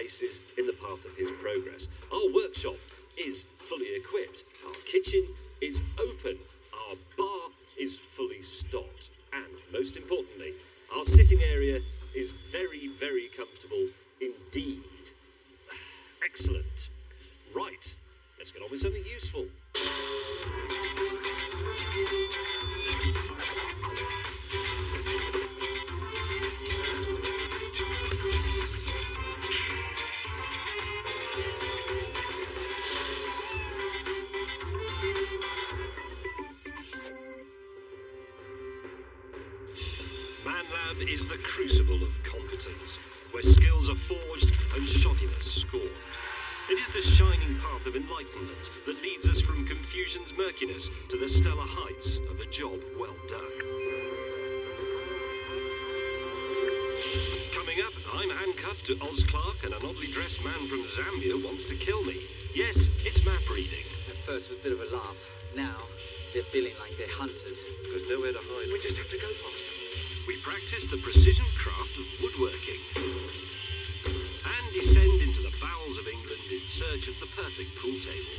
places in the path of his progress. Our workshop is fully equipped. Our kitchen is open. Our bar is fully stocked. And most importantly, our sitting area is very, very comfortable indeed. Excellent. Right, let's get on with something useful. ManLab is the crucible of competence, where skills are forged and shoddiness scorned. It is the shining path of enlightenment that leads us from confusion's murkiness to the stellar heights of a job well done. Coming up, I'm handcuffed to Oz Clark and an oddly dressed man from Zambia wants to kill me. Yes, it's map reading. At first it was a bit of a laugh. Now they're feeling like they're hunted. There's nowhere to hide. We just have to go faster. We practice the precision craft of woodworking and descend into the bowels of England in search of the perfect pool table.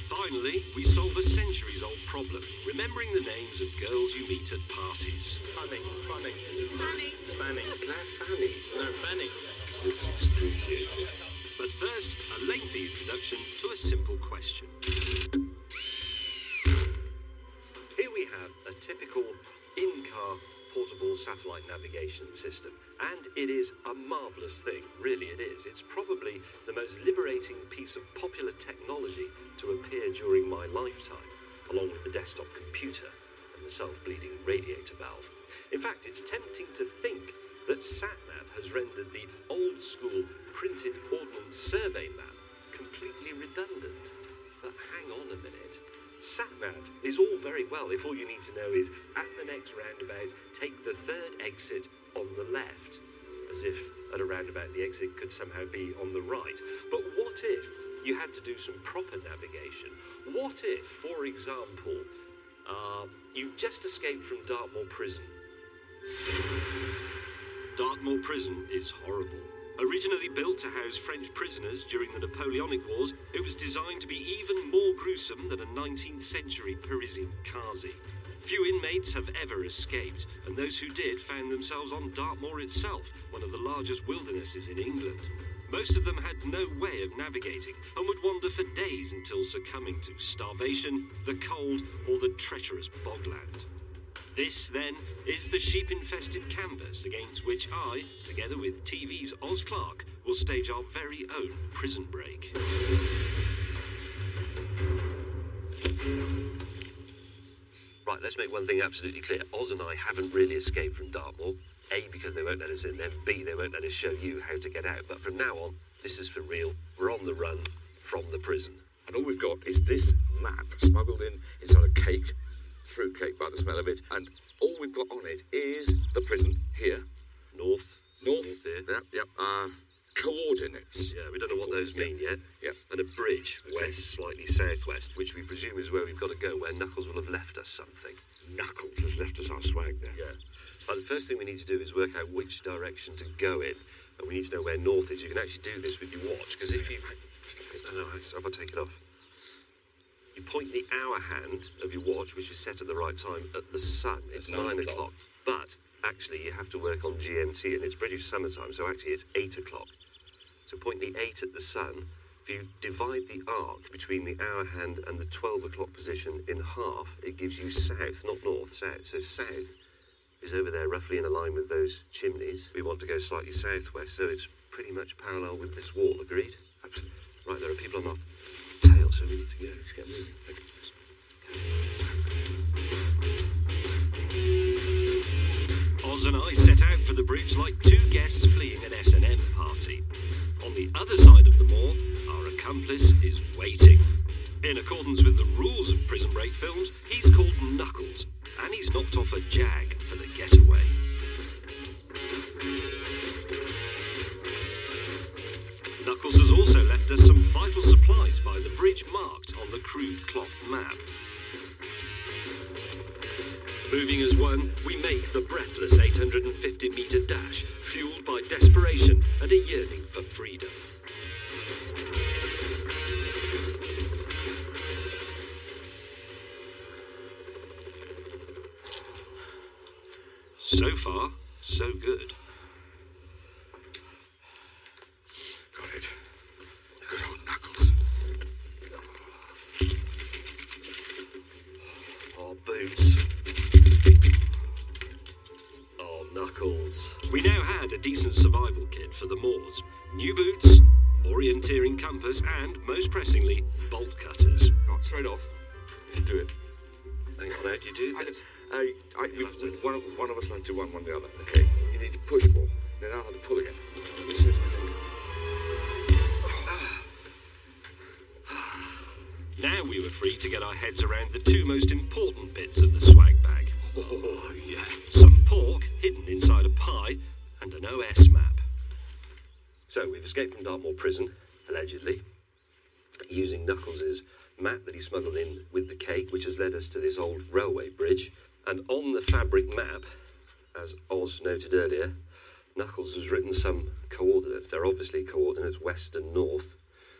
Finally, we solve a centuries-old problem, remembering the names of girls you meet at parties. Fanny. Fanny. Fanny. No, Fanny. It's excruciating. But first, a lengthy introduction to a simple question. Here we have a typical in-car portable satellite navigation system, and it is a marvellous thing, really it is. It's probably the most liberating piece of popular technology to appear during my lifetime, along with the desktop computer and the self-bleeding radiator valve. In fact, it's tempting to think that SatNav has rendered the old-school printed ordnance survey map completely redundant. But hang on a minute. SatNav is all very well if all you need to know is, at the next roundabout, take the third exit on the left. As if at a roundabout the exit could somehow be on the right. But what if you had to do some proper navigation? What if, for example, you just escaped from Dartmoor Prison? Dartmoor Prison is horrible. Originally built to house French prisoners during the Napoleonic Wars, it was designed to be even more gruesome than a 19th century Parisian Kazi. Few inmates have ever escaped, and those who did found themselves on Dartmoor itself, one of the largest wildernesses in England. Most of them had no way of navigating and would wander for days until succumbing to starvation, the cold, or the treacherous bogland. This, then, is the sheep-infested canvas against which I, together with TV's Oz Clark, will stage our very own prison break. Right, let's make one thing absolutely clear. Oz and I haven't really escaped from Dartmoor. A, because they won't let us in, then B, they won't let us show you how to get out. But from now on, this is for real. We're on the run from the prison. And all we've got is this map smuggled inside a cake, fruitcake by the smell of it, and all we've got on it is the prison here. North here. Yep. Coordinates. Yeah, we don't know what those mean yet. Yeah. And a bridge, west, slightly southwest, which we presume is where we've got to go, where Knuckles will have left us something. Knuckles has left us our swag there. Yeah. But the first thing we need to do is work out which direction to go in, and we need to know where north is. You can actually do this with your watch, because if you... No, if I take it off. You point the hour hand of your watch, which is set at the right time, at the sun. It's 9 o'clock. But actually, you have to work on GMT, and it's British summertime, so actually it's 8 o'clock. So point the 8 at the sun. If you divide the arc between the hour hand and the 12 o'clock position in half, it gives you south, not north, south. So south is over there, roughly in a line with those chimneys. We want to go slightly southwest, so it's pretty much parallel with this wall, agreed? Absolutely. Right, there are people on our tail, so we need to go. Let's get moving. Oz and I set out for the bridge like two guests fleeing an S&M party. On the other side of the moor, our accomplice is waiting. In accordance with the rules of Prison Break films, he's called Knuckles, and he's knocked off a jag for the getaway. Knuckles has also left us some vital supplies by the bridge marked on the crude cloth map. Moving as one, we make the breathless 850-metre dash, So far, so good. Got it. Good old Knuckles. Our boots. Oh, Knuckles. We now had a decent survival kit for the moors. New boots, orienteering compass, and, most pressingly, bolt cutters. Right, straight off. Let's do it. Hang on, how do you do this? One of us has to do one the other. Okay. You need to push more. Then I'll have to pull again. Let me see if I can. Now we were free to get our heads around the two most important bits of the swag bag. Oh, yes. Some pork hidden inside a pie and an OS map. So we've escaped from Dartmoor Prison, allegedly, using Knuckles' map that he smuggled in with the cake, which has led us to this old railway bridge. And on the fabric map, as Oz noted earlier, Knuckles has written some coordinates. They're obviously coordinates west and north.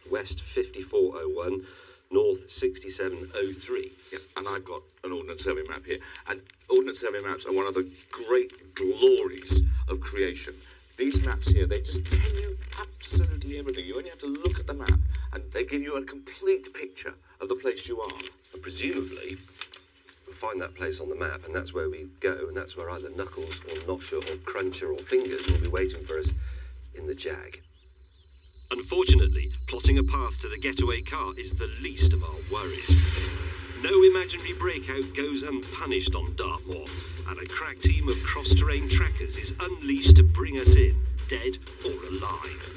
West 5401, north 6703. Yeah, and I've got an Ordnance Survey map here. And Ordnance Survey maps are one of the great glories of creation. These maps here, they just tell you absolutely everything. You only have to look at the map, and they give you a complete picture of the place you are. And presumably, we'll find that place on the map, and that's where we go, and that's where either Knuckles or Nosher or Cruncher or Fingers will be waiting for us in the Jag. Unfortunately, plotting a path to the getaway car is the least of our worries. No imaginary breakout goes unpunished on Dartmoor, and a crack team of cross-terrain trackers is unleashed to bring us in, dead or alive.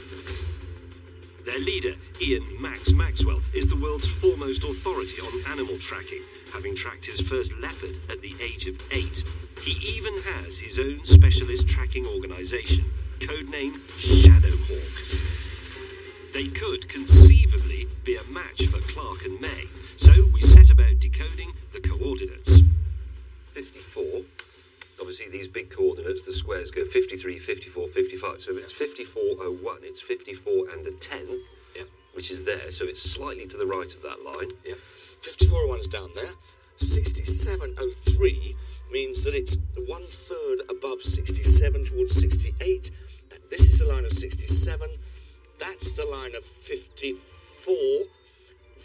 Their leader, Ian Max Maxwell, is the world's foremost authority on animal tracking, having tracked his first leopard at the age of 8. He even has his own specialist tracking organisation, codenamed Shadowhawk. They could conceivably be a match for Clark and May, so we set about decoding the coordinates. 54. Obviously, these big coordinates, the squares go 53, 54, 55. So it's 5401. It's 54 and a 10, which is there. So it's slightly to the right of that line. Yeah. 5401's down there. 6703 means that it's 1/3 above 67 towards 68. This is the line of 67. That's the line of 54.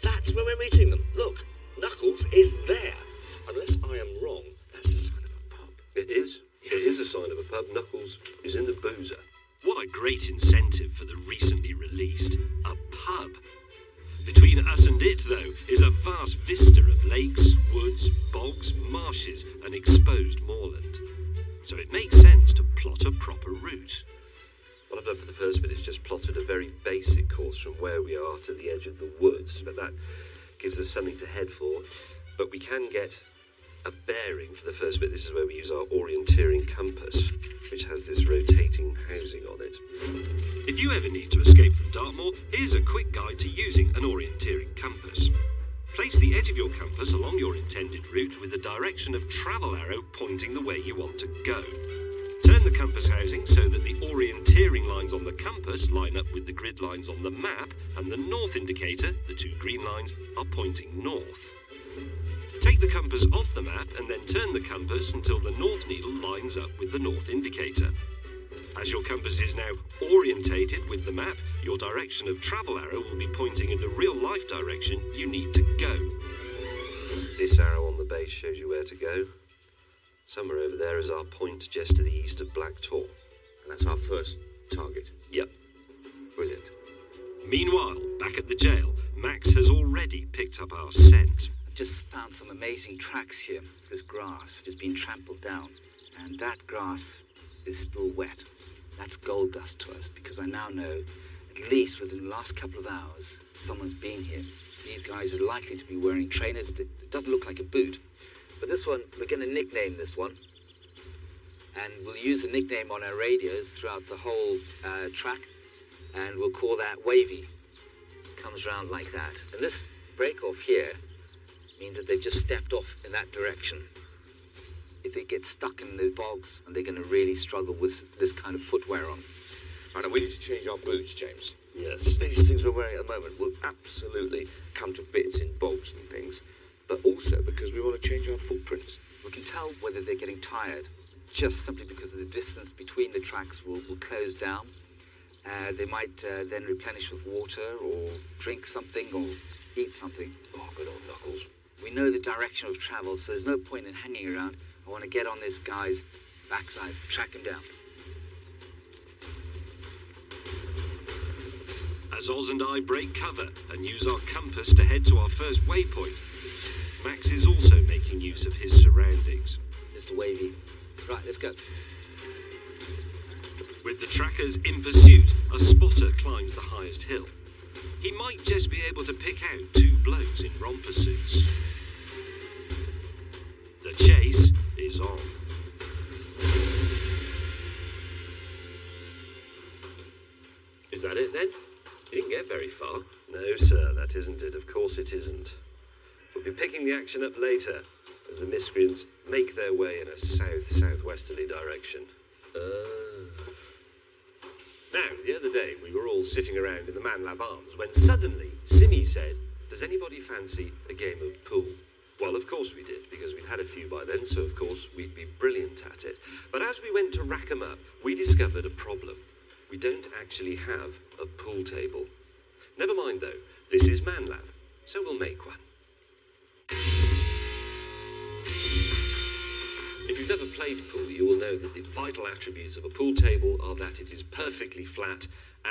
That's where we're meeting them. Look, Knuckles is there. Unless I am wrong, that's the sign of a pub. It is. It is a sign of a pub. Knuckles is in the boozer. What a great incentive for the recently released. A pub. Between us and it, though, is a vast vista of lakes, woods, bogs, marshes, and exposed moorland. So it makes sense to plot a proper route. What I've done for the first bit is just plotted a very basic course from where we are to the edge of the woods, but that gives us something to head for. But we can get a bearing for the first bit. This is where we use our orienteering compass, which has this rotating housing on it. If you ever need to escape from Dartmoor, here's a quick guide to using an orienteering compass. Place the edge of your compass along your intended route with the direction of travel arrow pointing the way you want to go. Turn the compass housing so that the orienteering lines on the compass line up with the grid lines on the map, and the north indicator, the two green lines, are pointing north. Take the compass off the map and then turn the compass until the north needle lines up with the north indicator. As your compass is now orientated with the map, your direction of travel arrow will be pointing in the real-life direction you need to go. This arrow on the base shows you where to go. Somewhere over there is our point just to the east of Black Tor. And that's our first target. Yep. Brilliant. Meanwhile, back at the jail, Max has already picked up our scent. I've just found some amazing tracks here. This grass has been trampled down, and that grass is still wet. That's gold dust to us, because I now know, at least within the last couple of hours, someone's been here. These guys are likely to be wearing trainers that doesn't look like a boot. But this one, we're going to nickname this one. And we'll use a nickname on our radios throughout the whole track. And we'll call that Wavy. It comes around like that. And this break off here means that they've just stepped off in that direction. If they get stuck in the bogs, and they're going to really struggle with this kind of footwear on. Right, and we need to change our boots, James. Yes. These things we're wearing at the moment will absolutely come to bits in bogs and things. But also because we want to change our footprints. We can tell whether they're getting tired just simply because of the distance between the tracks will close down. They might then replenish with water or drink something or eat something. Oh, good old Knuckles. We know the direction of travel, so there's no point in hanging around. I want to get on this guy's backside, track him down. As Oz and I break cover and use our compass to head to our first waypoint, Max is also making use of his surroundings. Mr. Wavy. Right, let's go. With the trackers in pursuit, a spotter climbs the highest hill. He might just be able to pick out two blokes in romper suits. The chase is on. Is that it then? You didn't get very far. No, sir, that isn't it. Of course it isn't. We'll be picking the action up later as the miscreants make their way in a south-southwesterly direction. Now, the other day we were all sitting around in the Man Lab Arms when suddenly Simmy said, "Does anybody fancy a game of pool?" Well, of course we did, because we'd had a few by then, so of course we'd be brilliant at it. But as we went to rack 'em up, we discovered a problem. We don't actually have a pool table. Never mind though, this is Man Lab, so we'll make one. If you've never played pool, you will know that the vital attributes of a pool table are that it is perfectly flat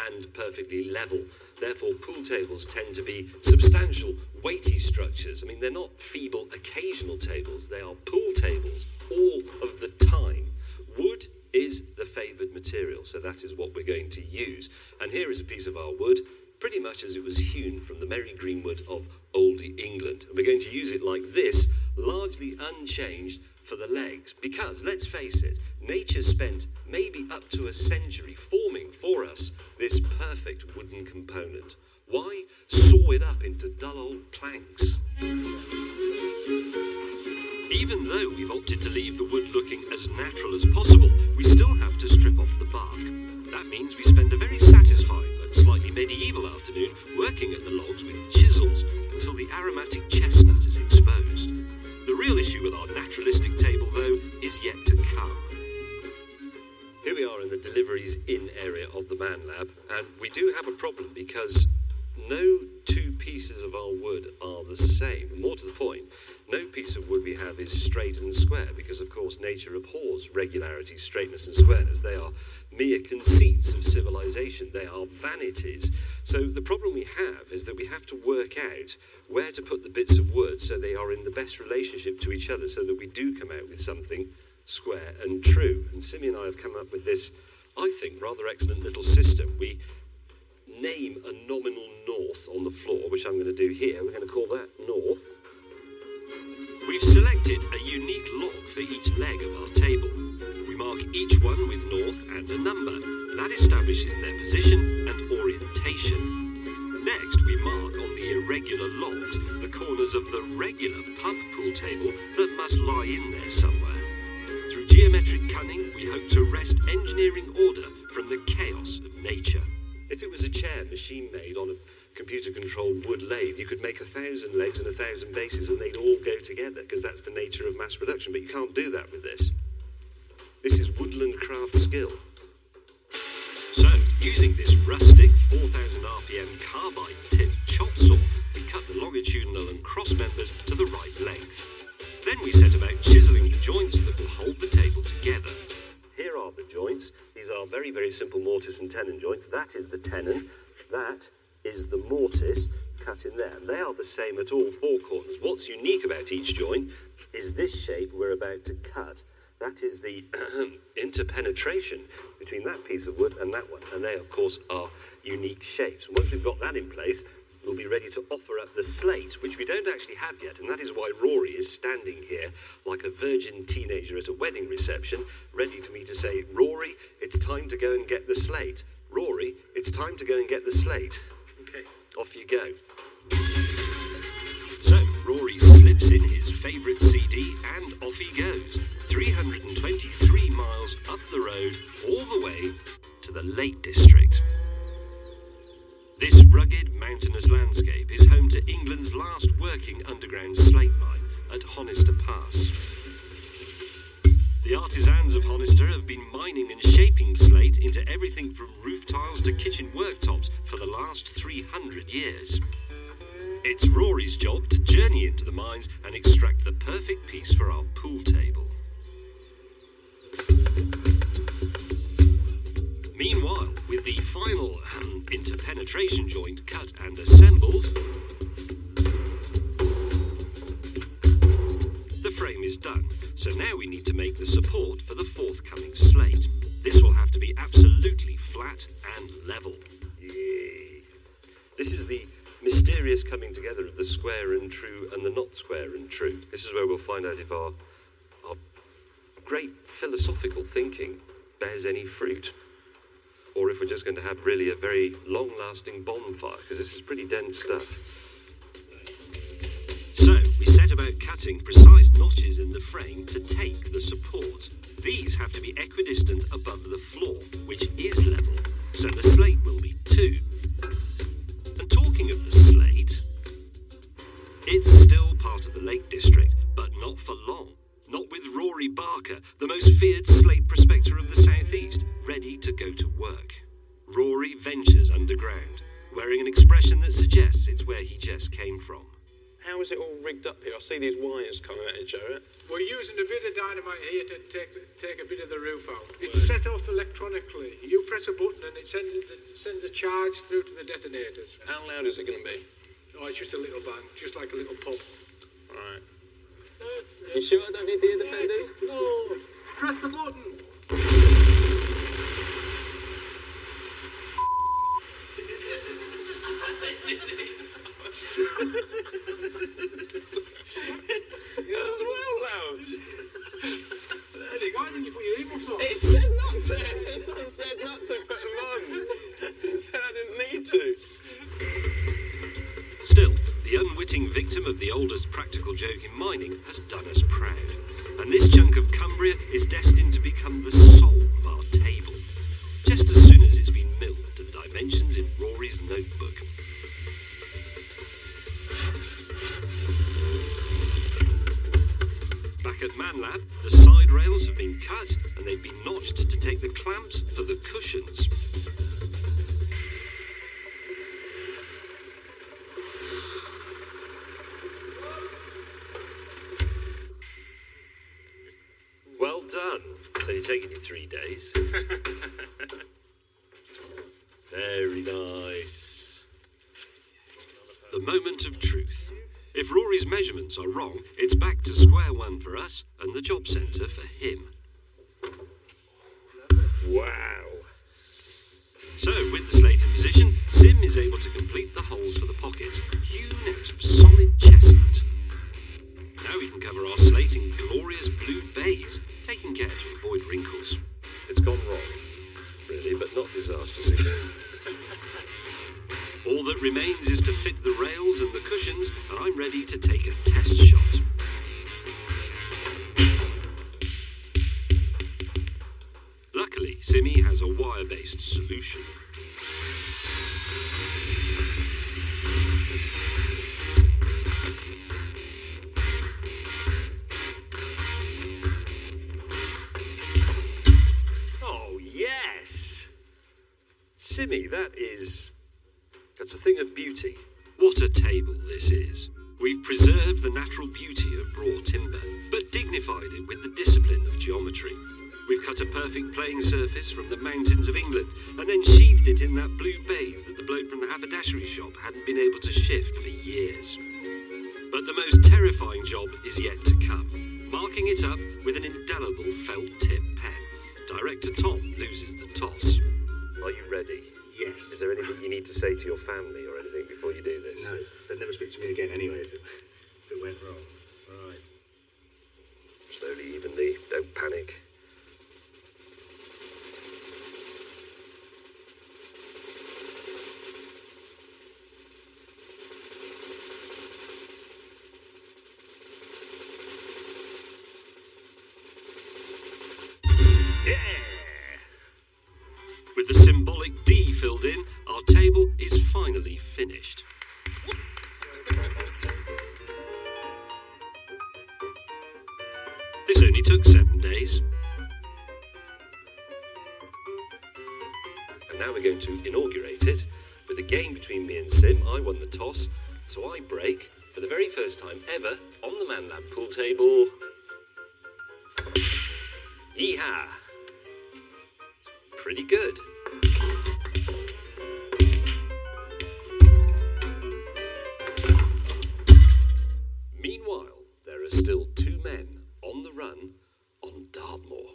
and perfectly level. Therefore, pool tables tend to be substantial, weighty structures. I mean, they're not feeble, occasional tables. They are pool tables all of the time. Wood is the favoured material, so that is what we're going to use. And here is a piece of our wood, pretty much as it was hewn from the merry greenwood of old England. And we're going to use it like this, largely unchanged for the legs, because, let's face it, nature spent maybe up to a century forming for us this perfect wooden component. Why saw it up into dull old planks? Even though we've opted to leave the wood looking as natural as possible, we still have to strip off the bark. That means we spend a very satisfying but slightly medieval afternoon working at the logs with chisels until the aromatic chestnut is exposed. The real issue with our naturalistic table, though, is yet to come. Here we are in the deliveries in area of the Man Lab, and we do have a problem because no two pieces of our wood are the same. More to the point, no piece of wood we have is straight and square because, of course, nature abhors regularity, straightness and squareness. They are mere conceits of civilization. They are vanities. So the problem we have is that we have to work out where to put the bits of wood so they are in the best relationship to each other so that we do come out with something square and true. And Simmy and I have come up with this, I think, rather excellent little system. We name a nominal north on the floor, which I'm going to do here. We're going to call that north. We've selected a unique log for each leg of our table. We mark each one with north and a number. That establishes their position and orientation. Next, we mark on the irregular logs the corners of the regular pub pool table that must lie in there somewhere. Through geometric cunning, we hope to wrest engineering order from the chaos of nature. If it was a chair machine-made on a computer-controlled wood lathe, you could make 1,000 legs and 1,000 bases and they'd all go together because that's the nature of mass production, but you can't do that with this. This is woodland craft skill. So, using this rustic 4,000 RPM carbide tip chop saw, we cut the longitudinal and cross members to the right length. Then we set about chiselling the joints that will hold the table together. Here are the joints. These are very, very simple mortise and tenon joints. That is the tenon. That is the mortise cut in there. They are the same at all four corners. What's unique about each joint is this shape we're about to cut. That is the interpenetration between that piece of wood and that one. And they, of course, are unique shapes. And once we've got that in place, we'll be ready to offer up the slate, which we don't actually have yet, and that is why Rory is standing here like a virgin teenager at a wedding reception, ready for me to say, "Rory, it's time to go and get the slate. Rory, it's time to go and get the slate." Okay, off you go. So, Rory slips in his favourite CD and off he goes. 323 miles up the road, all the way to the Lake District. This rugged, mountainous landscape is home to England's last working underground slate mine at Honister Pass. The artisans of Honister have been mining and shaping slate into everything from roof tiles to kitchen worktops for the last 300 years. It's Rory's job to journey into the mines and extract the perfect piece for our pool table. Meanwhile, with the final interpenetration joint cut and assembled, the frame is done. So now we need to make the support for the forthcoming slate. This will have to be absolutely flat and level. Yay. This is the mysterious coming together of the square and true and the not square and true. This is where we'll find out if our great philosophical thinking bears any fruit, or if we're just going to have really a very long-lasting bonfire, because this is pretty dense stuff. So, we set about cutting precise notches in the frame to take the support. These have to be equidistant above the floor, which is level, so the slate will be too. And talking of the slate, it's still part of the Lake District, but not for long. Not with Rory Barker, the most feared slate prospector of the southeast, ready to go to work. Rory ventures underground, wearing an expression that suggests it's where he just came from. How is it all rigged up here? I see these wires coming at it, Jarrett. We're using a bit of dynamite here to take a bit of the roof out. It's set off electronically. You press a button and it sends a charge through to the detonators. How loud is it going to be? Oh, it's just a little bang, just like a little pop. All right. You sure I don't need the defenders? No, press the button. That was well loud. Why didn't you put your earmuffs on? It said not to. Someone said not to put them on. It said I didn't need to. Still, the unwitting victim of the oldest practical joke in mining has done us proud. And this chunk of Cumbria is destined to become the soul of our table, just as soon as it's been milled to the dimensions in Rory's notebook. Back at ManLab, the side rails have been cut and they've been notched to take the clamps for the cushions. Well done. It's only taken you 3 days. Very nice. The moment of truth. If Rory's measurements are wrong, it's back to square one for us and the job centre for him. Wow. So, with the slate in position, Sim is able to complete the holes for the pockets, hewn out of solid chestnut. Now we can cover our slate in glorious blue baize, taking care to avoid wrinkles. It's gone wrong, really, but not disastrously. All that remains is to fit the rails and the cushions, and I'm ready to take a test shot. Luckily, Simmy has a wire-based solution. Oh, yes! Simmy, that's a thing of beauty. What a table this is. We've preserved the natural beauty of raw timber, but dignified it with the discipline of geometry. We've cut a perfect playing surface from the mountains of England, and then sheathed it in that blue baize that the bloke from the haberdashery shop hadn't been able to shift for years. But the most terrifying job is yet to come, marking it up with an indelible felt-tip pen. Director Tom loses the toss. Are you ready? Yes. Is there anything you need to say to your family or anything before you do this? No, they'd never speak to me again anyway if it went wrong. All right. Slowly, evenly, don't panic. With the symbolic D filled in, our table is finally finished. This only took 7 days. And now we're going to inaugurate it with a game between me and Sim. I won the toss, so I break for the very first time ever on the Man Lab pool table. Yeehaw! Pretty good. Meanwhile, there are still two men on the run on Dartmoor.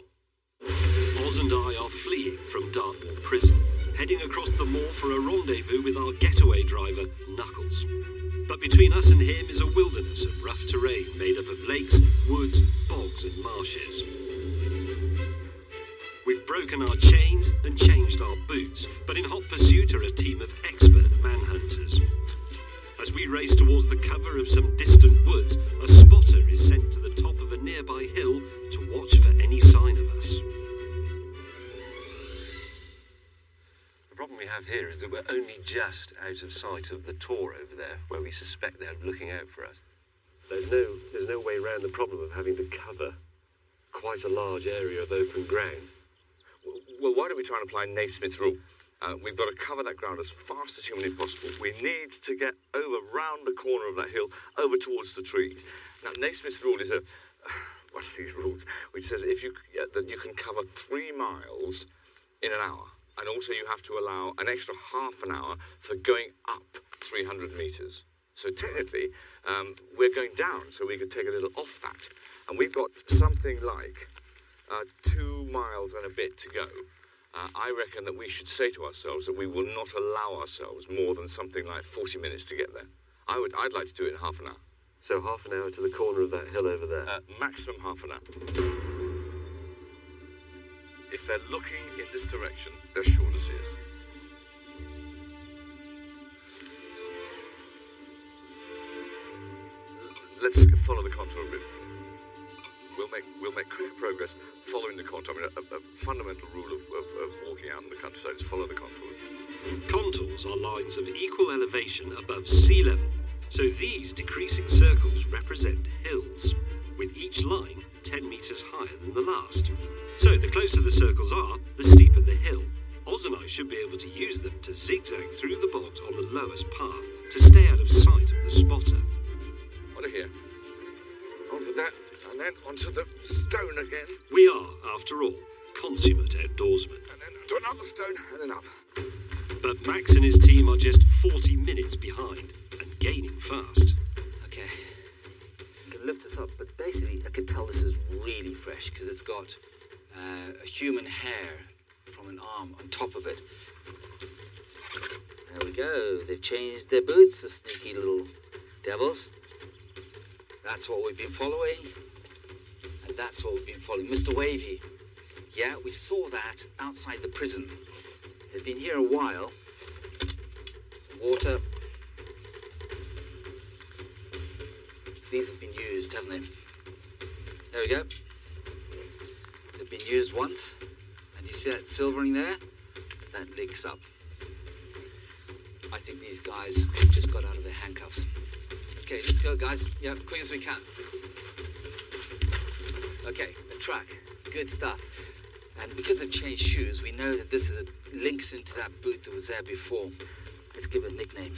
Oz and I are fleeing from Dartmoor Prison, heading across the moor for a rendezvous with our getaway driver, Knuckles. But between us and him is a wilderness of rough terrain made up of lakes, woods, bogs and marshes. We've broken our chains and changed our boots, but in hot pursuit are a team of expert manhunters. As we race towards the cover of some distant woods, a spotter is sent to the top of a nearby hill to watch for any sign of us. The problem we have here is that we're only just out of sight of the tor over there, where we suspect they're looking out for us. There's no way around the problem of having to cover quite a large area of open ground. Well, why don't we try and apply Naismith's rule? We've got to cover that ground as fast as humanly possible. We need to get over round the corner of that hill, over towards the trees. Now, Naismith's rule is one of these rules which says that you can cover 3 miles in an hour, and also you have to allow an extra half an hour for going up 300 metres. So technically, we're going down, so we can take a little off that. And we've got something like 2 miles and a bit to go. I reckon that we should say to ourselves that we will not allow ourselves more than something like 40 minutes to get there. I'd like to do it in half an hour. So half an hour to the corner of that hill over there? Maximum half an hour. If they're looking in this direction, they're sure to see us. Let's follow the contour a bit. We'll make quicker progress following the contour. I mean, a fundamental rule of walking out in the countryside is follow the contours. Contours are lines of equal elevation above sea level, so these decreasing circles represent hills, with each line 10 metres higher than the last. So the closer the circles are, the steeper the hill. Oz and I should be able to use them to zigzag through the bogs on the lowest path to stay out of sight of the spotter. On to here. Onto that. And then onto the stone again. We are, after all, consummate outdoorsmen. And then to another stone, and then up. But Max and his team are just 40 minutes behind and gaining fast. Okay. I can lift this up, but basically I can tell this is really fresh because it's got a human hair from an arm on top of it. There we go. They've changed their boots, the sneaky little devils. That's what we've been following. And that's what we've been following. Mr. Wavy. Yeah, we saw that outside the prison. They've been here a while. Some water. These have been used, haven't they? There we go. They've been used once. And you see that silvering there? That leaks up. I think these guys just got out of their handcuffs. Okay, let's go, guys. Yeah, quick as we can. Okay, the track. Good stuff. And because they've changed shoes, we know that this links into that boot that was there before. Let's give it a nickname.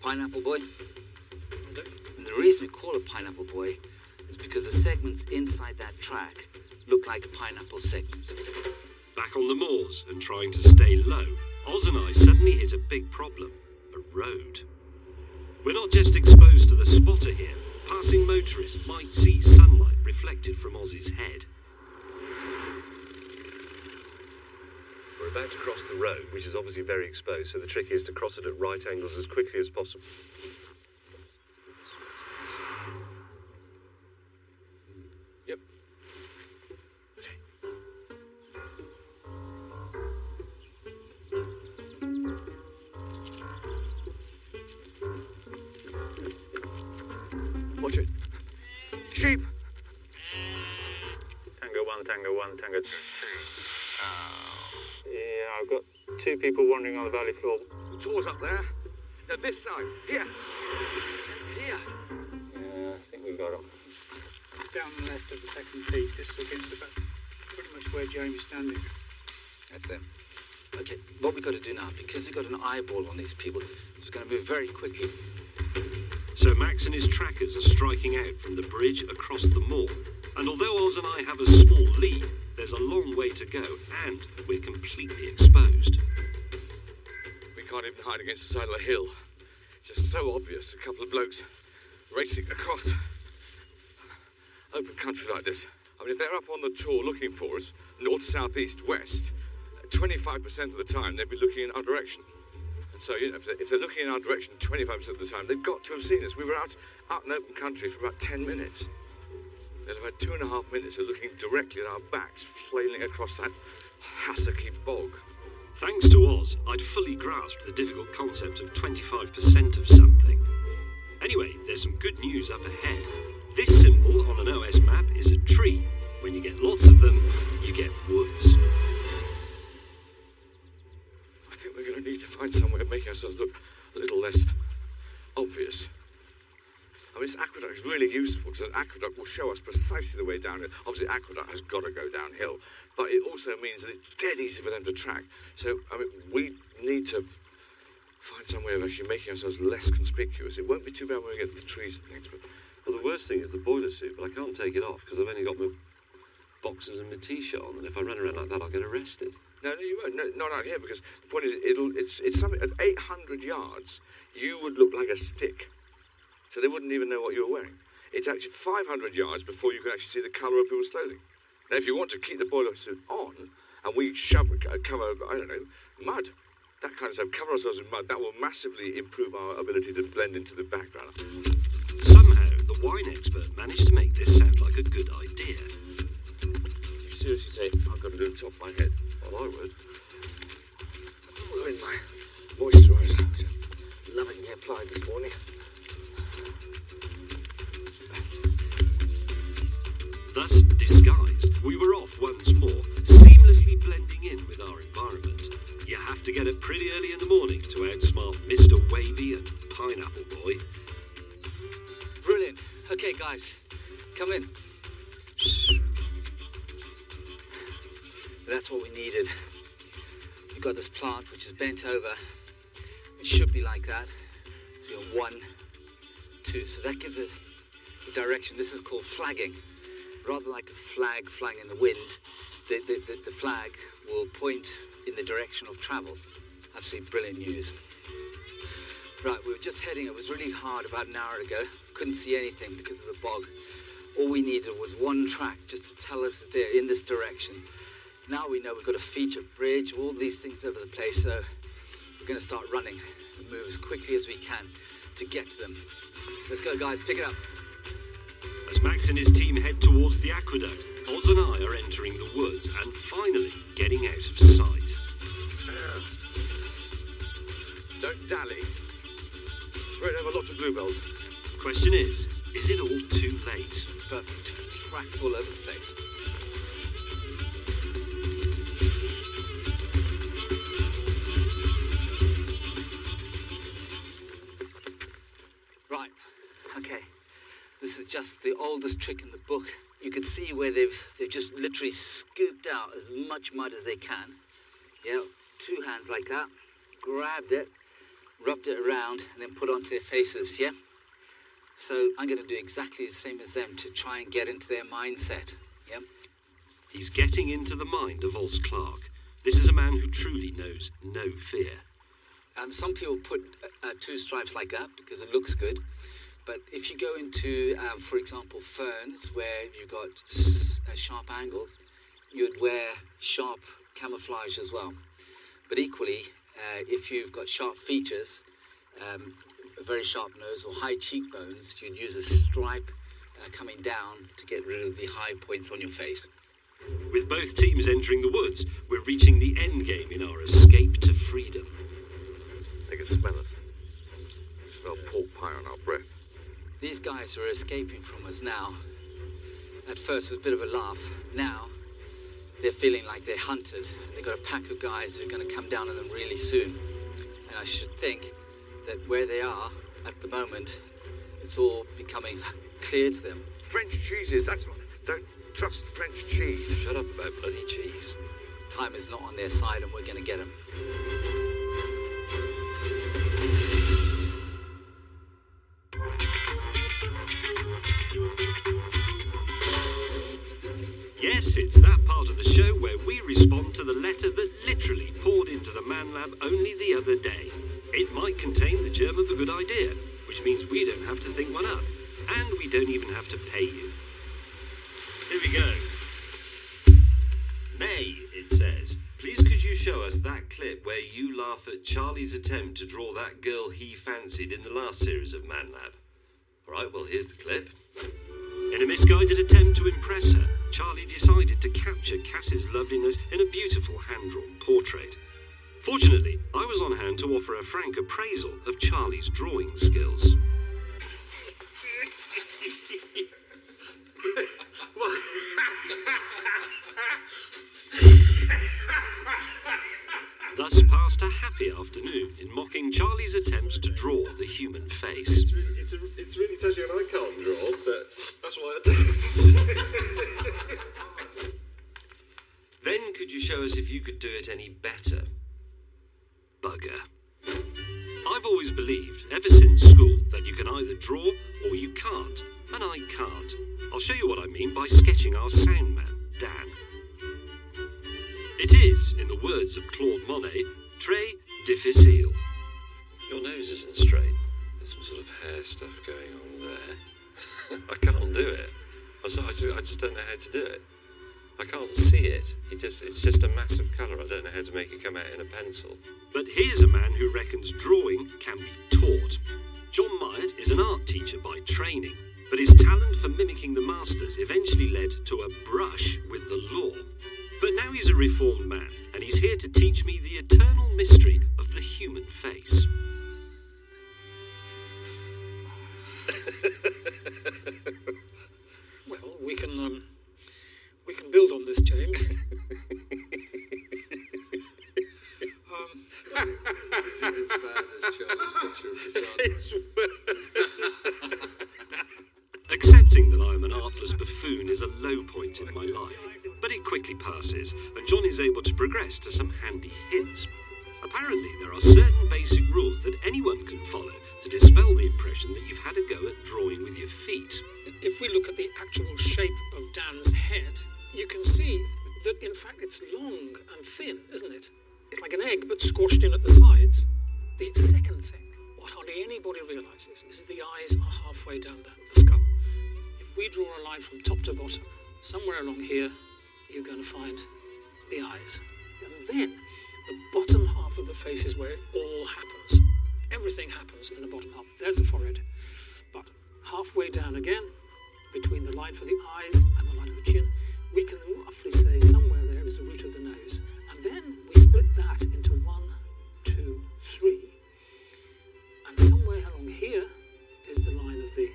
Pineapple Boy. And the reason we call it Pineapple Boy is because the segments inside that track look like pineapple segments. Back on the moors and trying to stay low, Oz and I suddenly hit a big problem. A road. We're not just exposed to the spotter here. Passing motorists might see sunlight reflected from Oz's head. We're about to cross the road, which is obviously very exposed, so the trick is to cross it at right angles as quickly as possible. Yep. Watch it. Sheep! Tango 1, Tango 1, Tango 2. Yeah, I've got 2 people wandering on the valley floor. The door's up there. Now this side. Here. Here. Yeah, I think we've got them. Down the left of the second peak, just against the back, pretty much where Jamie's standing. That's it. Okay, what we've got to do now, because we've got an eyeball on these people, is we're going to move very quickly. So Max and his trackers are striking out from the bridge across the moor. And although Oz and I have a small lead, there's a long way to go, and we're completely exposed. We can't even hide against the side of the hill. It's just so obvious. A couple of blokes racing across open country like this. I mean, if they're up on the tour looking for us, north, south, east, west, 25% of the time they'd be looking in our direction. And so, you know, if they're looking in our direction 25% of the time, they've got to have seen us. We were out in open country for about 10 minutes. They'd have had 2.5 minutes of looking directly at our backs, flailing across that hassocky bog. Thanks to Oz, I'd fully grasped the difficult concept of 25% of something. Anyway, there's some good news up ahead. This symbol on an OS map is a tree. When you get lots of them, you get woods. I think we're going to need to find some way of making ourselves look a little less obvious. I mean, this aqueduct is really useful because an aqueduct will show us precisely the way downhill. Obviously, aqueduct has got to go downhill, but it also means that it's dead easy for them to track. So, I mean, we need to find some way of actually making ourselves less conspicuous. It won't be too bad when we get to the trees and things, but... Well, the worst thing is the boiler suit, but I can't take it off because I've only got my boxers and my t-shirt on, and if I run around like that, I'll get arrested. No, you won't. No, not out here, because the point is, it's something at 800 yards, you would look like a stick. So they wouldn't even know what you were wearing. It's actually 500 yards before you can actually see the colour of people's clothing. Now, if you want to keep the boiler suit on, and we cover, I don't know, mud, that kind of stuff, cover ourselves in mud, that will massively improve our ability to blend into the background. Somehow, the wine expert managed to make this sound like a good idea. You seriously say, I've got to do the top of my head? Well, I would. Well, in my moisturiser, which I'm lovingly applied this morning. Thus disguised, we were off once more, seamlessly blending in with our environment. You have to get up pretty early in the morning to outsmart Mr. Wavy and Pineapple Boy. Brilliant. Okay, guys, come in. That's what we needed. We've got this plant which is bent over. It should be like that. So you're 1, 2. So that gives it a direction. This is called flagging. Rather like a flag flying in the wind, the flag will point in the direction of travel. Absolutely brilliant news. Right, we were just heading. It was really hard about an hour ago. Couldn't see anything because of the bog. All we needed was one track just to tell us that they're in this direction. Now we know we've got a feature bridge, all these things over the place, so we're going to start running and move as quickly as we can to get to them. Let's go, guys, pick it up. As Max and his team head towards the aqueduct, Oz and I are entering the woods and finally getting out of sight. Don't dally. Straight over lots of bluebells. Question is it all too late? Perfect. Tracks all over the place. Right. Okay. This is just the oldest trick in the book. You could see where they've just literally scooped out as much mud as they can. Yeah, 2 hands like that. Grabbed it, rubbed it around, and then put onto their faces, yeah? So I'm going to do exactly the same as them to try and get into their mindset, yeah? He's getting into the mind of Oz Clarke. This is a man who truly knows no fear. Some people put 2 stripes like that because it looks good. But if you go into, for example, ferns, where you've got sharp angles, you'd wear sharp camouflage as well. But equally, if you've got sharp features, a very sharp nose or high cheekbones, you'd use a stripe coming down to get rid of the high points on your face. With both teams entering the woods, we're reaching the end game in our escape to freedom. They can smell us. They can smell pork pie on our breath. These guys are escaping from us now. At first, it was a bit of a laugh. Now, they're feeling like they're hunted. They've got a pack of guys who are going to come down on them really soon. And I should think that where they are at the moment, it's all becoming clear to them. French cheeses, that's what... Don't trust French cheese. Shut up about bloody cheese. time is not on their side and we're going to get them. Yes, it's that part of the show where we respond to the letter that literally poured into the Man Lab only the other day. It might contain the germ of a good idea, which means we don't have to think one up, and we don't even have to pay you. Here we go. May, it says, please could you show us that clip where you laugh at Charlie's attempt to draw that girl he fancied in the last series of Man Lab? Alright, well here's the clip. In a misguided attempt to impress her, Charlie decided to capture Cass's loveliness in a beautiful hand-drawn portrait. Fortunately, I was on hand to offer a frank appraisal of Charlie's drawing skills. Thus passed a happy afternoon in mocking Charlie's attempts to draw the human face. It's really touching, and I can't draw, but that's why I don't. Then could you show us if you could do it any better? Bugger. I've always believed, ever since school, that you can either draw or you can't, and I can't. I'll show you what I mean by sketching our sound man, Dan. It is, in the words of Claude Monet, très difficile. Your nose isn't straight. There's some sort of hair stuff going on there. I can't do it. I just don't know how to do it. I can't see it. It's just a mass of colour. I don't know how to make it come out in a pencil. But here's a man who reckons drawing can be taught. John Myatt is an art teacher by training, but his talent for mimicking the masters eventually led to a brush with the law. But now he's a reformed man, and he's here to teach me the eternal mystery of the human face. Well, we can build on this, James. Is it as bad as Charlie's picture of the sun? Accepting that I am an artless buffoon is a low point in my life, but it quickly passes, and John is able to progress to some handy hints. Apparently, there are certain basic rules that anyone can follow to dispel the impression that you've had a go at drawing with your feet. If we look at the actual shape of Dan's head, you can see that, in fact, it's long and thin, isn't it? It's like an egg, but squashed in at the sides. The second thing, what hardly anybody realises, is that the eyes are halfway down the skull. If we draw a line from top to bottom, somewhere along here, you're going to find the eyes. And then, the bottom half of the face is where it all happens. Everything happens in the bottom half. There's the forehead. But halfway down again, between the line for the eyes and the line of the chin, we can roughly say somewhere there is the root of the nose. And then we split that into 1, 2, 3. And somewhere along here is the line of the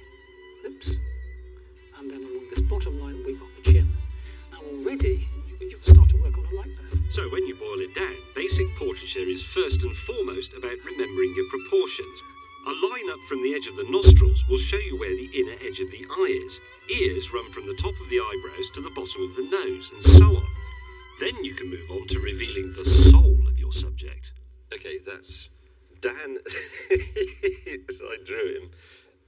lips. And then along this bottom line, we've got the chin. Now already, you can start to work on a likeness. So when you boil it down, basic portraiture is first and foremost about remembering your proportions. A line up from the edge of the nostrils will show you where the inner edge of the eye is. Ears run from the top of the eyebrows to the bottom of the nose, and so on. Then you can move on to revealing the soul of your subject. Okay, that's Dan. So I drew him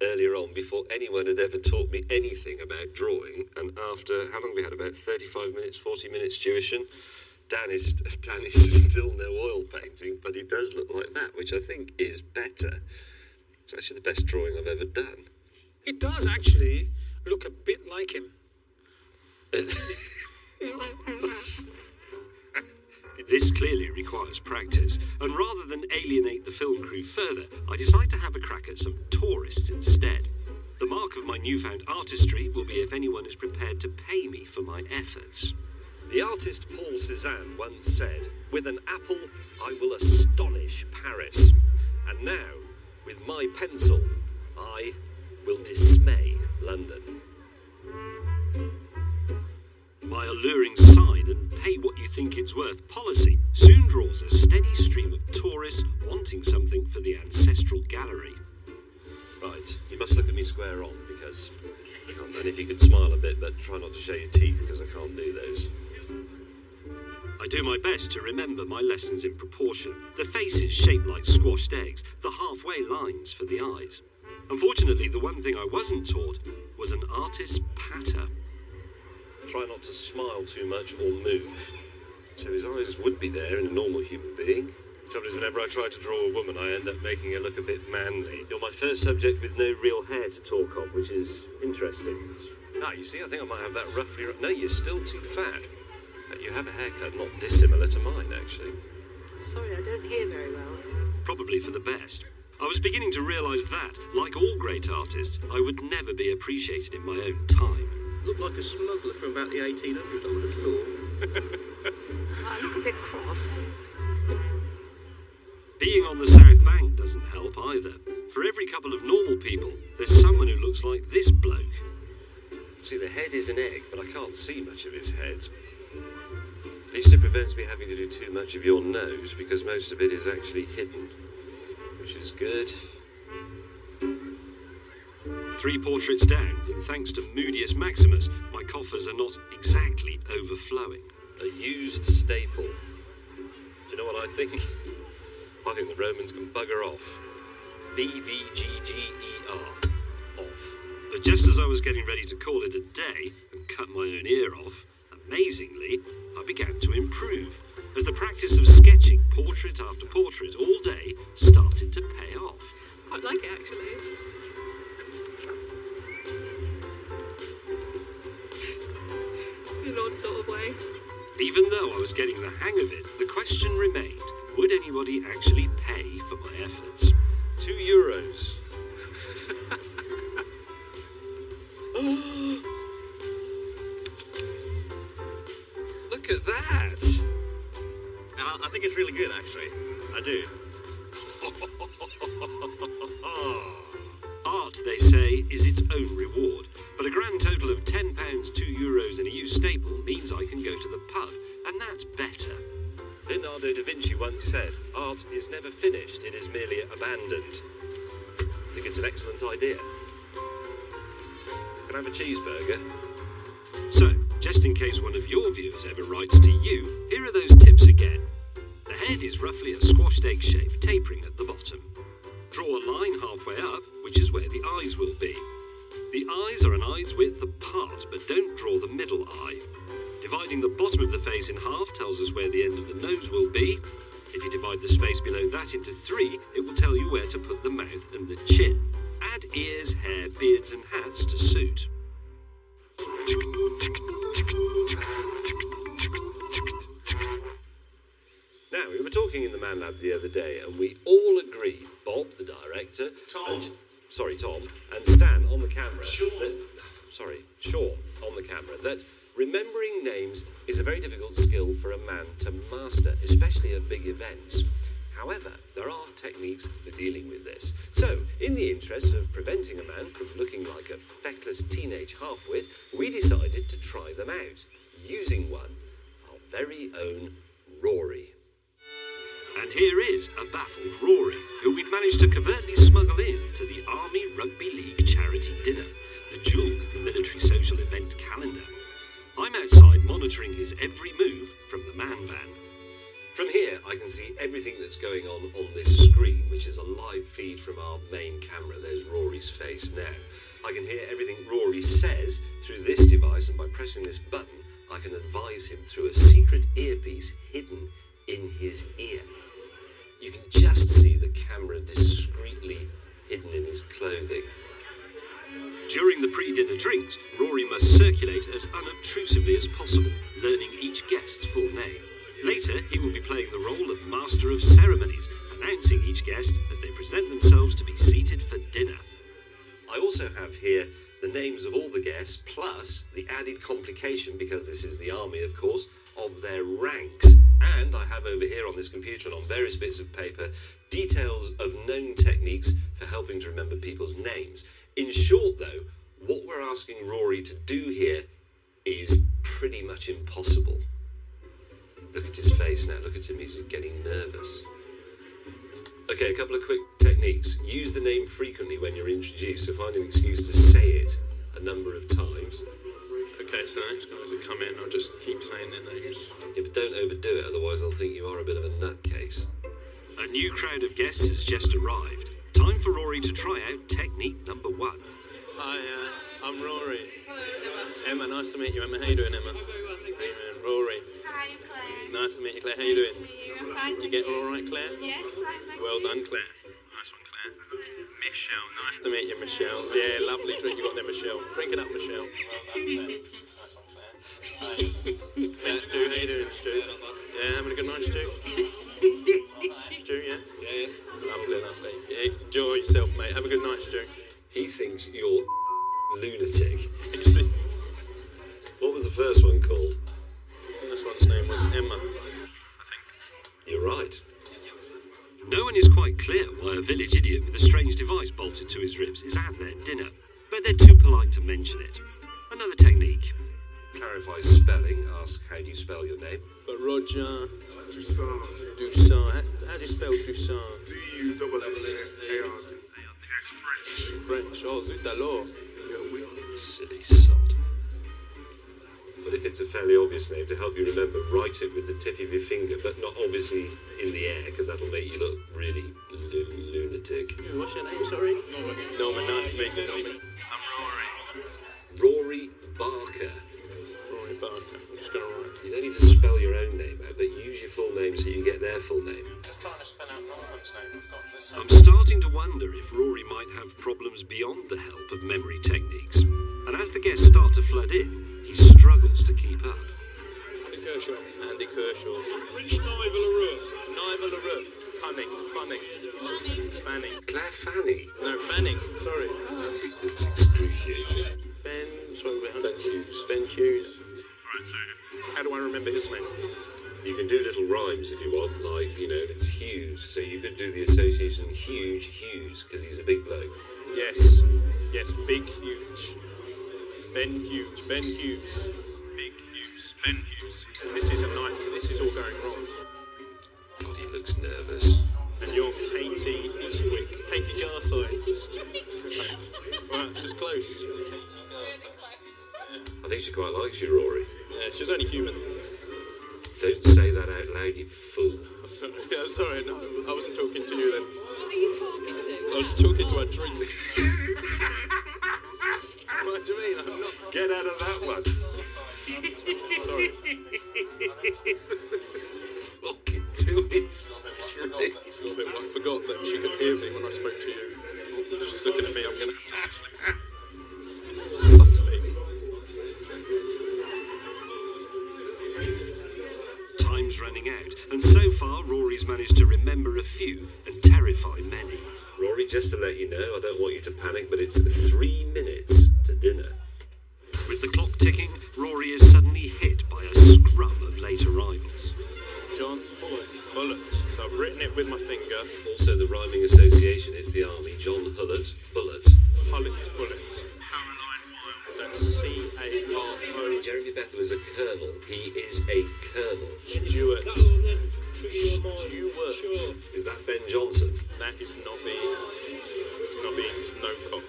earlier on before anyone had ever taught me anything about drawing, and after how long we had, about 35 minutes, 40 minutes tuition, Dan is still no oil painting, but he does look like that, which I think is better. It's actually the best drawing I've ever done. It does actually look a bit like him. This clearly requires practice, and rather than alienate the film crew further, I decide to have a crack at some tourists instead. The mark of my newfound artistry will be if anyone is prepared to pay me for my efforts. The artist Paul Cézanne once said, "With an apple, I will astonish Paris. And now, with my pencil, I will dismay London." My alluring sign and pay what you think it's worth policy soon draws a steady stream of tourists wanting something for the ancestral gallery. Right, you must look at me square on, because I can't, and if you could smile a bit, but try not to show your teeth, because I can't do those. I I do my best to remember my lessons in proportion. The face is shaped like squashed eggs, the halfway lines for the eyes. Unfortunately, the one thing I wasn't taught was an artist's patter. Try not to smile too much or move. So his eyes would be there in a normal human being. The trouble is, whenever I try to draw a woman, I end up making her look a bit manly. You're my first subject with no real hair to talk of, which is interesting. Ah, you see, I think I might have that roughly... No, you're still too fat. You have a haircut not dissimilar to mine, actually. I'm sorry, I don't hear very well. Probably for the best. I was beginning to realise that, like all great artists, I would never be appreciated in my own time. Look like a smuggler from about the 1800s, I would have thought. I look a bit cross. Being on the South Bank doesn't help either. For every couple of normal people, there's someone who looks like this bloke. See, the head is an egg, but I can't see much of his head. At least it prevents me having to do too much of your nose, because most of it is actually hidden, which is good. 3 portraits down, and thanks to Moodius Maximus, my coffers are not exactly overflowing. A used staple. Do you know what I think? I think the Romans can bugger off. B-V-G-G-E-R. Off. But just as I was getting ready to call it a day and cut my own ear off, amazingly, I began to improve, as the practice of sketching portrait after portrait all day started to pay off. I like it, actually. In an odd sort of way. Even though I was getting the hang of it, the question remained, would anybody actually pay for my efforts? €2. Look at that! I think it's really good, actually. I do. Art, they say, is its own reward, but a grand total of £10, €2 and a used staple means I can go to the pub, and that's better. Leonardo da Vinci once said, art is never finished, it is merely abandoned. I think it's an excellent idea. Can I have a cheeseburger? So, just in case one of your viewers ever writes to you, here are those tips again. The head is roughly a squashed egg shape, tapering at the bottom. Draw a line halfway up, which is where the eyes will be. The eyes are an eye's width apart, but don't draw the middle eye. Dividing the bottom of the face in half tells us where the end of the nose will be. If you divide the space below that into 3, it will tell you where to put the mouth and the chin. Add ears, hair, beards and hats to suit. Now, we were talking in the Man Lab the other day, and we all agreed, Bob, the director, Tom, and Stan on the camera, Sean on the camera, that remembering names is a very difficult skill for a man to master, especially at big events. However, there are techniques for dealing with this. So, in the interest of preventing a man from looking like a feckless teenage halfwit, we decided to try them out, using one, our very own Rory. And here is a baffled Rory, who we'd managed to covertly smuggle in to the Army Rugby League charity dinner, the jewel in the military social event calendar. I'm outside monitoring his every move from the man van. From here, I can see everything that's going on this screen, which is a live feed from our main camera. There's Rory's face now. I can hear everything Rory says through this device, and by pressing this button, I can advise him through a secret earpiece hidden in his ear. You can just see the camera discreetly hidden in his clothing. During the pre-dinner drinks, Rory must circulate as unobtrusively as possible, learning each guest's full name. Later, he will be playing the role of Master of Ceremonies, announcing each guest as they present themselves to be seated for dinner. I also have here the names of all the guests, plus the added complication, because this is the army, of course, of their ranks. And I have over here on this computer and on various bits of paper details of known techniques for helping to remember people's names. In short, though, what we're asking Rory to do here is pretty much impossible. Look at his face now. Look at him. He's getting nervous. Okay, a couple of quick techniques. Use the name frequently when you're introduced, so find an excuse to say it a number of times. Okay, so the next guys that come in, I'll just keep saying their names. Yeah, but don't overdo it, otherwise they'll think you are a bit of a nutcase. A new crowd of guests has just arrived. Time for Rory to try out technique number 1. Hi, I'm Rory. Emma, nice to meet you. Emma, how you doing, Emma? How you doing? Rory. Hi, Claire. Nice to meet you, Claire. How you doing? Fine. You get all right, Claire? Yes, fine. Well done, Claire. Nice one, Claire. Michelle, nice to meet you, Michelle. Yeah, lovely drink you got there, Michelle. Drink it up, Michelle. And Stu, how you doing, Stu? Yeah, having a good night, Stu? Stu, yeah? Yeah. Lovely, lovely. Yeah, enjoy yourself, mate. Have a good night, Stu. He thinks you're lunatic. What was the first one called? The first one's name was Emma. You're right. No one is quite clear why a village idiot with a strange device bolted to his ribs is at their dinner, but they're too polite to mention it. Another technique. Clarify spelling. Ask, how do you spell your name? But Roger... Dussard. Dussard. How do you spell Dussard? D-U-S-S-A-R-D. French. Oh, zut alors. Silly sod. But if it's a fairly obvious name, to help you remember, write it with the tip of your finger, but not obviously in the air, because that'll make you look really lunatic. What's your name, sorry? Norman, nice to meet you, Norman. Rory Barker. Rory Barker. I'm just going to write. You don't need to spell your own name out, but use your full name so you get their full name. Just trying to spell out Norman's name. I'm starting to wonder if Rory might have problems beyond the help of memory techniques. And as the guests start to flood in, he struggles to keep up. Andy Kershaw. Andy Kershaw. Rich Nivel LaRue. Nivel LaRue. Fanning. Claire Fanny. No, Fanning. Sorry. It's excruciating. Ben Hughes. Ben Hughes. Right, so how do I remember his name? You can do little rhymes if you want, like, you know, it's Hughes, so you could do the association huge Hughes, because he's a big bloke. Yes. Yes, big huge. Ben Hughes. Ben Hughes. Big Hughes. Ben Hughes. This is a nightmare. This is all going wrong. God, he looks nervous. And you're Katie Eastwick. Katie Garside. Thanks. Right, it was close. I think she quite likes you, Rory. Yeah, she's only human. Don't say that out loud, you fool. Yeah, sorry, no, I wasn't talking to you then. What are you talking to? I was talking to a drink. What do you mean? I'm not. Get out of that one. Sorry. Fucking to his drink. I forgot that she could hear me when I spoke to you. She's looking at me, I'm going to... Subtly. Time's running out, and so far Rory's managed to remember a few and terrify many. Rory, just to let you know, I don't want you to panic, but it's 3 minutes to dinner. With the clock ticking, Rory is suddenly hit by a scrum of late arrivals. John Hullet. Bullet. So I've written it with my finger. Also, the rhyming association is the army. John Hullet, Bullet. Hullet, Bullet. That's C-A-R-O. Jeremy Bethel is a colonel. He is a colonel. Stewart. Is that Ben Johnson? That is Nobby. Nobby Nocock.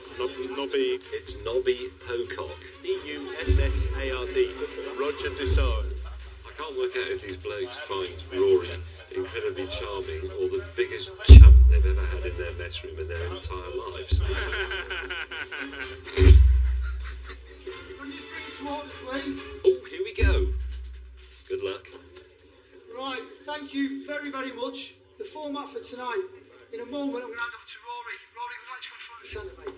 Nobby. It's Nobby Pocock. D-U-S-S-A-R-D. Roger Dussard. I can't work out if these blokes find Rory incredibly charming or the biggest chump they've ever had in their mess room in their entire lives. Oh, here we go. Good luck. Right, thank you very, very much. The format for tonight. In a moment, I'm going to hand over to Rory. Rory, would you like to come front and centre, mate?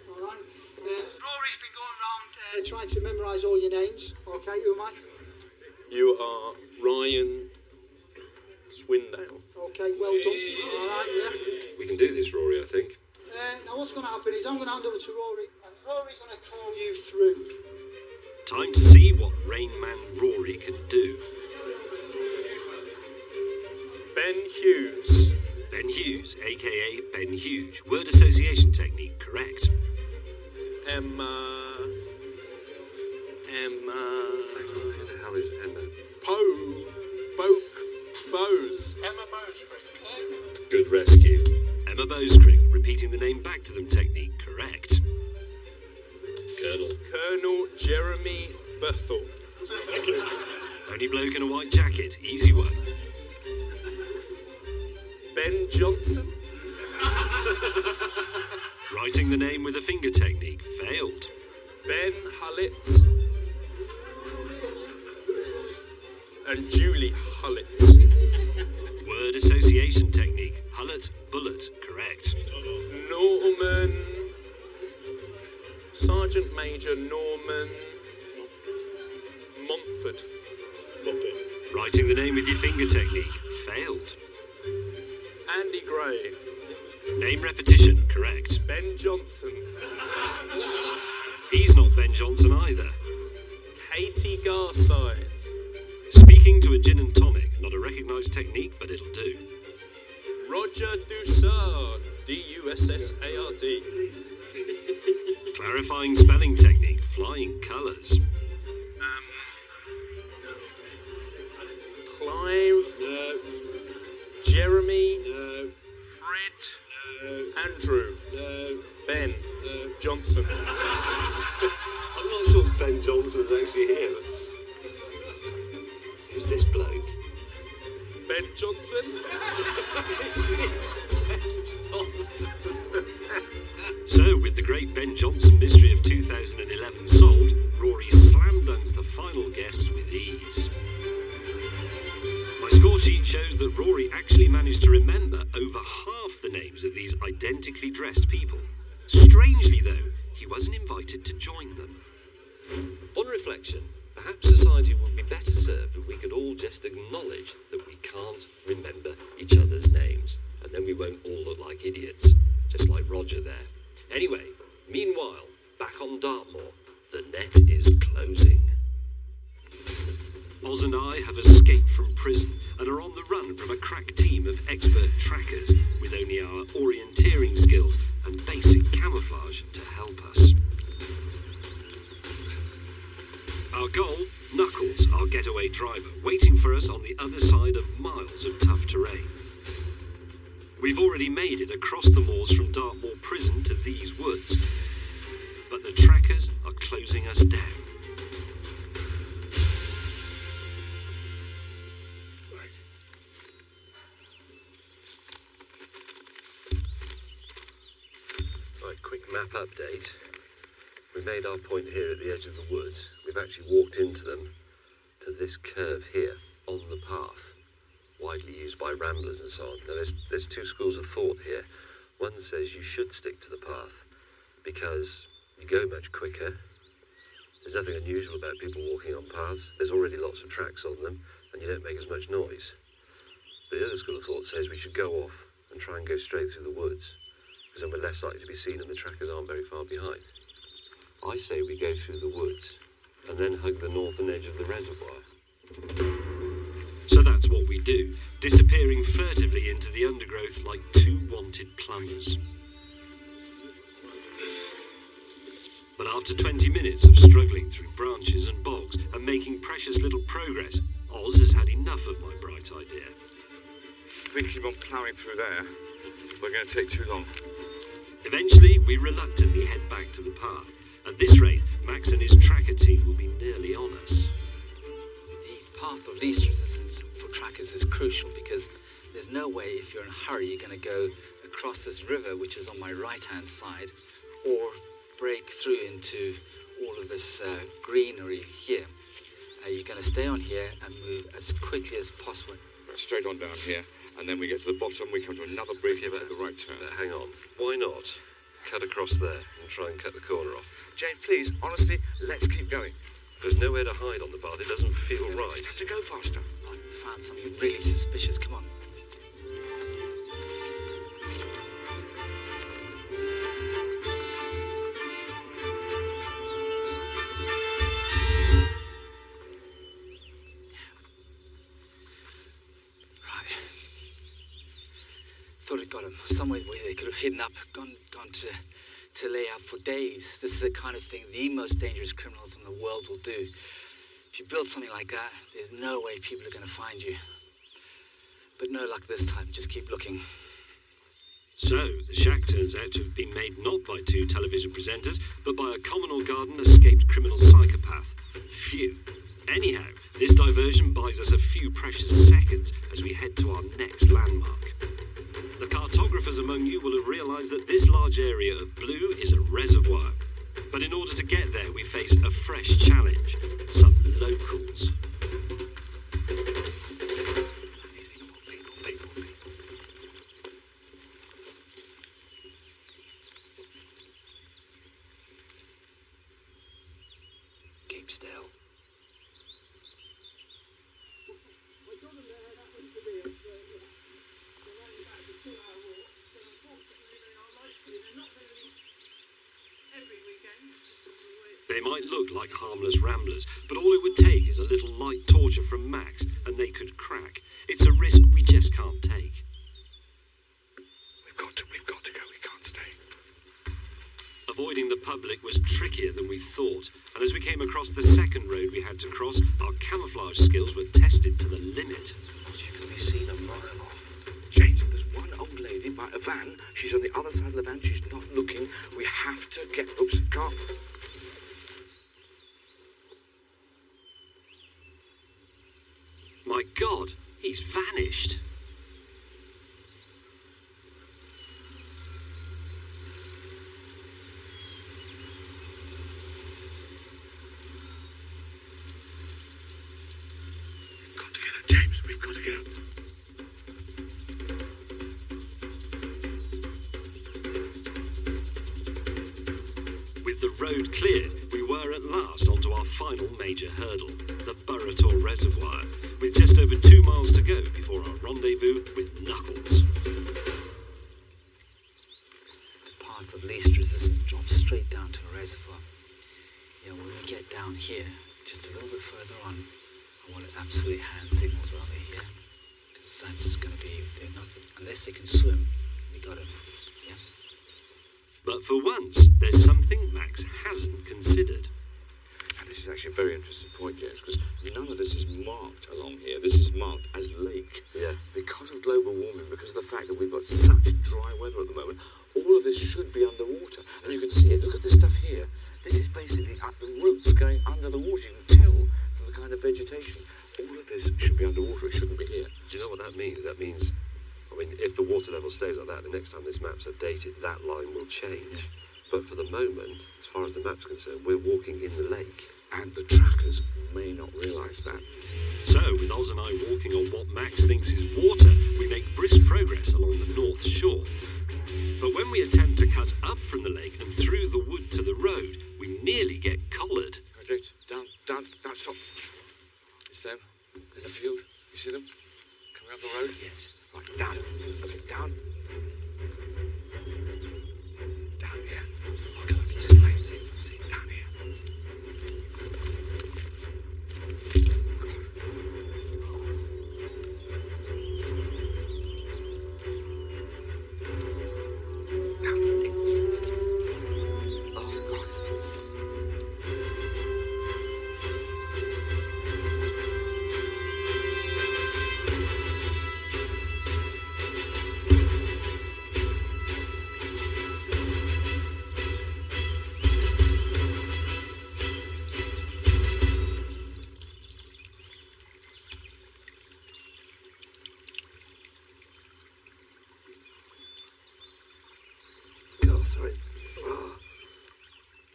All right. Rory's been going around trying to memorise all your names. Okay, who am I? You are Ryan Swindale. Okay, well done. All right, yeah. We can do this, Rory, I think. Now, what's going to happen is I'm going to hand over to Rory, and Rory's going to call you through. Time to see what Rain Man Rory can do. Ben Hughes. Ben Hughes, a.k.a. Ben Huge. Word association technique, correct. Emma. Who the hell is Emma? Bose. Emma Bowescrick. Good rescue. Emma Bowescrick, repeating the name back to them technique, correct. Colonel Jeremy Berthel. Thank you. Only bloke in a white jacket. Easy one. Ben Johnson. Writing the name with a finger technique. Failed. Ben Hullett. And Julie Hullett. Word association technique. Hullet, bullet. Correct. Norman. Sergeant Major Norman Montford. Writing the name with your finger technique. Failed. Andy Gray. Name repetition. Correct. Ben Johnson. He's not Ben Johnson either. Katie Garside. Speaking to a gin and tonic. Not a recognised technique, but it'll do. Roger Dussard. D-U-S-S-A-R-D. Clarifying spelling technique. Flying colours. Clive. No. Jeremy. No. Fred. No. Andrew. No. Ben. Johnson. I'm not sure Ben Johnson's actually here. Who's this bloke? Ben Johnson. So, with the great Ben Johnson mystery of 2011 solved, Rory slam dunks the final guests with ease. My score sheet shows that Rory actually managed to remember over half the names of these identically dressed people. Strangely, though, he wasn't invited to join them. On reflection, perhaps society would be better served if we could all just acknowledge that we can't remember each other's names, and then we won't all look like idiots, just like Roger there. Anyway, meanwhile, back on Dartmoor, the net is closing. Oz and I have escaped from prison and are on the run from a crack team of expert trackers with only our orienteering skills and basic camouflage to help us. Our goal, Knuckles, our getaway driver, waiting for us on the other side of miles of tough terrain. We've already made it across the moors from Dartmoor Prison to these woods, but the trackers are closing us down. Right, quick map update. We made our point here at the edge of the woods. We've actually walked into them to this curve here on the path, widely used by ramblers and so on. Now, there's two schools of thought here. One says you should stick to the path because you go much quicker. There's nothing unusual about people walking on paths. There's already lots of tracks on them, and you don't make as much noise. The other school of thought says we should go off and try and go straight through the woods, because then we're less likely to be seen and the trackers aren't very far behind. I say we go through the woods and then hug the northern edge of the reservoir. So that's what we do, disappearing furtively into the undergrowth like two wanted plumbers. But after 20 minutes of struggling through branches and bogs and making precious little progress, Oz has had enough of my bright idea. If we keep on ploughing through there, we're going to take too long. Eventually, we reluctantly head back to the path. At this rate, Max and his tracker team will be nearly on us. The path of least resistance for trackers is crucial because there's no way if you're in a hurry you're going to go across this river, which is on my right-hand side, or break through into all of this greenery here. You're going to stay on here and move as quickly as possible. Straight on down here, and then we get to the bottom, we come to another bridge and take the right turn. Hang on. Why not cut across there and try and cut the corner off? Jane, please, honestly, let's keep going. There's nowhere to hide on the path. It doesn't feel right. Just have to go faster. I found something really suspicious. Come on. Thought it got him. Somewhere where they could have hidden up, gone to lay out for days. This is the kind of thing the most dangerous criminals in the world will do. If you build something like that, there's no way people are going to find you. But no luck this time. Just keep looking. So, the shack turns out to have been made not by two television presenters, but by a Commonwealth Garden escaped criminal psychopath. Phew. Anyhow, this diversion buys us a few precious seconds as we head to our next landmark. The cartographers among you will have realised that this large area of blue is a reservoir. But in order to get there, we face a fresh challenge. Some locals. Keep still. They might look like harmless ramblers, but all it would take is a little light torture from Max, and they could crack. It's a risk we just can't take. We've got to go. We can't stay. Avoiding the public was trickier than we thought, and as we came across the second road we had to cross, our camouflage skills were tested to the limit. She can be seen a mile off. James, there's one old lady by a van. She's on the other side of the van. She's not looking. We have to get... Oops, can't... My God, he's vanished. We've got to get up, James. We've got to get up. With the road cleared, we were at last onto our final major hurdle, the Burrator Reservoir, with just over 2 miles to go before our rendezvous with Knuckles. The path of least resistance drops straight down to a reservoir. Yeah, when we get down here, just a little bit further on, I want absolute hand signals over here. Because that's going to be, they're not, unless they can swim, we got to, yeah. But for once, there's something Max hasn't considered. And this is actually a very interesting point, James, because none of this is marked along here. This is marked as lake. Yeah. Because of global warming, because of the fact that we've got such dry weather at the moment, all of this should be underwater. And you can see it. Look at this stuff here. This is basically the roots going under the water. You can tell from the kind of vegetation. All of this should be underwater. It shouldn't be here. Do you know what that means? That means, I mean, if the water level stays like that, the next time this map's updated, that line will change. But for the moment, as far as the map's concerned, we're walking in the lake. And the trackers may not realise that. So, with Oz and I walking on what Max thinks is water, we make brisk progress along the north shore. But when we attempt to cut up from the lake and through the wood to the road, we nearly get collared. Hydrate, down, stop. It's them, in the field. You see them? Coming up the road? Yes. Right, down. Okay, down. Down here. Look, it's just like, see, down here.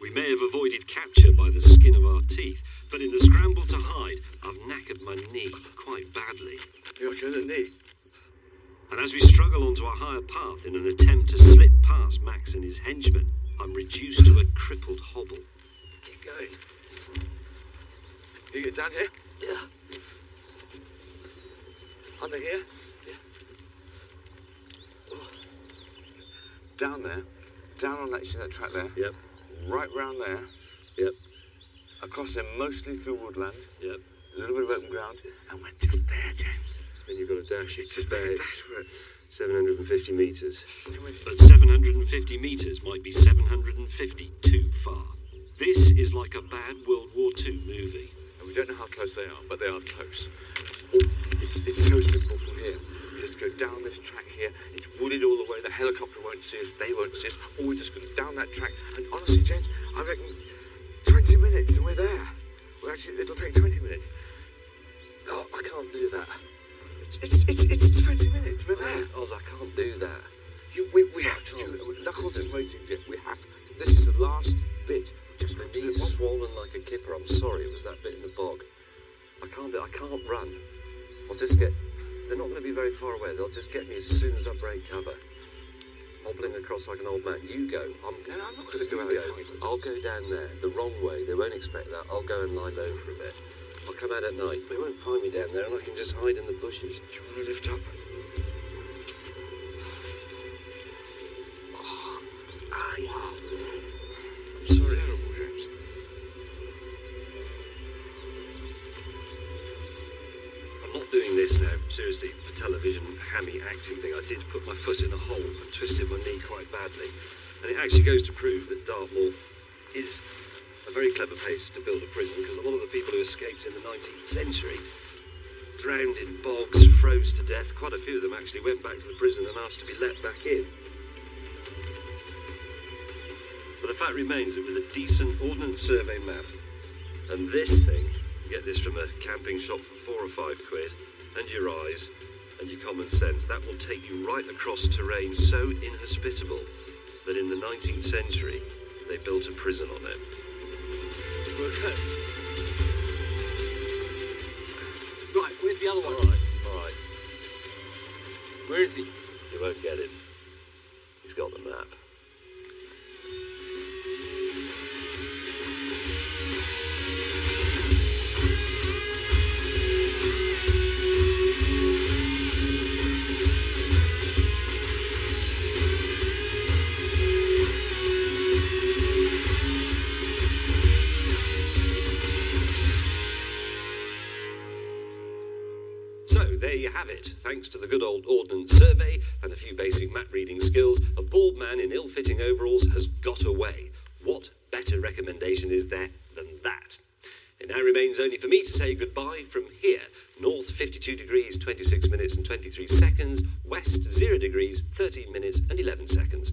We may have avoided capture by the skin of our teeth, but in the scramble to hide, I've knackered my knee quite badly. You're going to knee? And as we struggle onto a higher path in an attempt to slip past Max and his henchmen, I'm reduced to a crippled hobble. Keep going. You get down here? Yeah. Under here? Yeah. Down there. Down on that, you see that track there? Yep. Right round there. Yep. Across there, mostly through woodland. Yep. A little bit of open ground. And we're just there, James. Then you've got to dash it. Just make a dash for it. 750 metres. But 750 metres might be 750 too far. This is like a bad World War II movie. And we don't know how close they are, but they are close. Oh, it's so simple from here. just go down this track here. It's wooded all the way. The helicopter won't see us. They won't see us. Or we're just going down that track. And honestly, James, I reckon 20 minutes and we're there. Well, actually, it'll take 20 minutes. Oh, I can't do that. It's 20 minutes. We're there. Oz, I can't do that. We have to do it. Knuckles is waiting. We have to. This is the last bit. Just My knee's swollen like a kipper. I'm sorry, it was that bit in the bog. I can't run. I'll just get... They're not going to be very far away. They'll just get me as soon as I break cover. Hobbling across like an old man. You go. I'm not going to go out. I'll go down there, the wrong way. They won't expect that. I'll go and lie low for a bit. I'll come out at night. They won't find me down there, and I can just hide in the bushes. Do you want to lift up? I'm sorry. Terrible, James. I'm not doing this now, seriously, for television, hammy acting thing. I did put my foot in a hole and twisted my knee quite badly. And it actually goes to prove that Dartmoor is a very clever place to build a prison, because a lot of the people who escaped in the 19th century drowned in bogs, froze to death. Quite a few of them actually went back to the prison and asked to be let back in. But the fact remains that with a decent Ordnance Survey map and this thing, you get this from a camping shop for £4 or £5, and your eyes and your common sense, that will take you right across terrain so inhospitable that in the 19th century they built a prison on it. Right, where's the other one? All right. Where is he? You won't get him. He's got the map. There you have it. Thanks to the good old Ordnance Survey and a few basic map reading skills, a bald man in ill-fitting overalls has got away. What better recommendation is there than that? It now remains only for me to say goodbye from here. North 52 degrees, 26 minutes and 23 seconds. West 0 degrees, 13 minutes and 11 seconds.